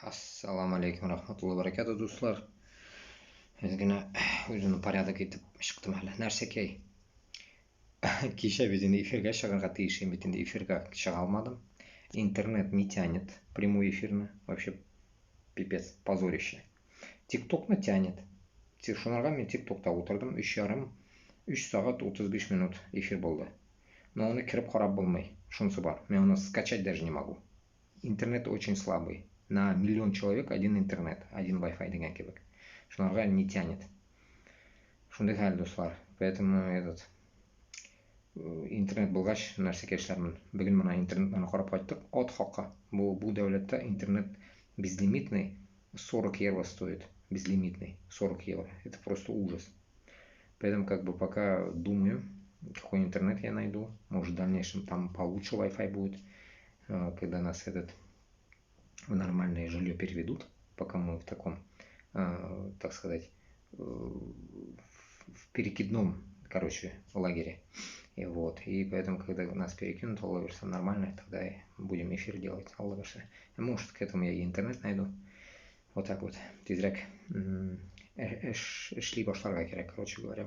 Assalomu alaykum rahmatullohi va barakatuh do'stlar. Ozgina o'zimni порядок etib chiqdim hali. Narsakay. Kecha bizni efirga chiqarga tegishim bitinda efirga chiqa olmadim. Интернет не тянет прямой эфирni. Вообще пипец, позорище. TikTok'ni тянет. Шунарга мен TikTok'ta o'tirdim. 3 soat 35 minut efir bo'ldi. Но оны кіріп қарап болмай. Шунысы бар. Мен оны скачать даже не могу. Интернет очень слабый. На миллион человек один интернет, один Wi-Fi деген кебек. Шунарга не тянет. Шундай хәл дуслар. Поэтому интернет булгач нәрсәгә эшләрмен. Бүген менә интернетны карап кайттык. От хакка. Бу дәүләттә интернет безлимитный 40 евро стоит. Безлимитный 40 евро. Это просто ужас. Поэтому пока думаю, какой интернет я найду. Может в дальнейшем там получше Wi-Fi будет, когда нас в нормальное жилье переведут, пока мы в таком, так сказать, в перекидном, лагере. И поэтому, когда нас перекинут, уловишься нормально, тогда и будем эфир делать, уловишься. Может, к этому я и интернет найду. Вот так вот. Тезряк шли башларга керек, говоря,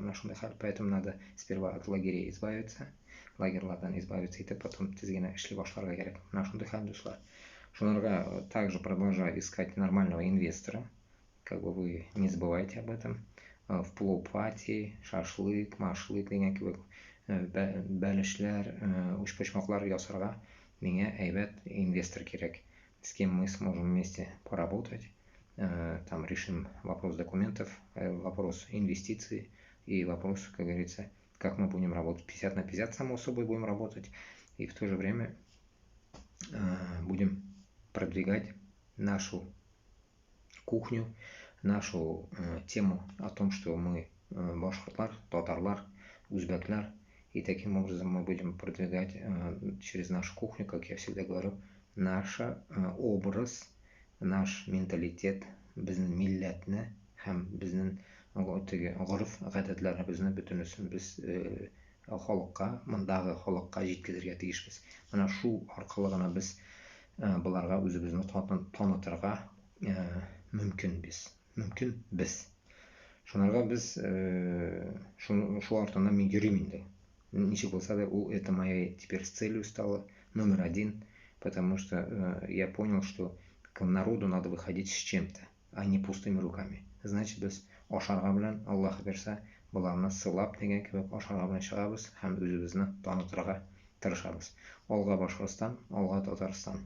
поэтому надо сперва от лагерей избавиться, лагерьлардан избавиться, и потом тезгене шли башларга керек. Нашундай хәл дуслар. Шунарга также продолжаю искать нормального инвестора. Вы не забывайте об этом. В плоу-пати, шашлык, машлык деген кебек бәлешләр, учпочмаклар ясарга миңа әйбәт инвестор керек. С кем мы сможем вместе поработать. Там решим вопрос документов, вопрос инвестиций и вопрос, как говорится, как мы будем работать. 50 на 50, само собой, будем работать. И в то же время будем продвигать нашу кухню, нашу тему о том, что мы башкортлар, татарлар, узбеклар. И таким образом мы будем продвигать через нашу кухню, как я всегда говорю, наш образ, наш менталитет, безнең милләтне һәм безнең гадәтләребезне бөтенесен без халыкка, мондагы халыкка җиткезергә тиешбез. Менә шу аркылы гына без буларга үзебезне танытырга мөмкин без. Шунарга біз шу артыннан мен йөрим инде. Ничек булса да, это моя теперь целью стало номер 1, потому что я понял, что к народу надо выходить с чем-то, а не пустыми руками. Значит, без ашарга белән, Аллаһ берсә, буларны сылап дигән кебек ашарга белән чыгабыз һәм үзебезне танытырга тырышабыз. Алга Башкортстан, алга Татарстан.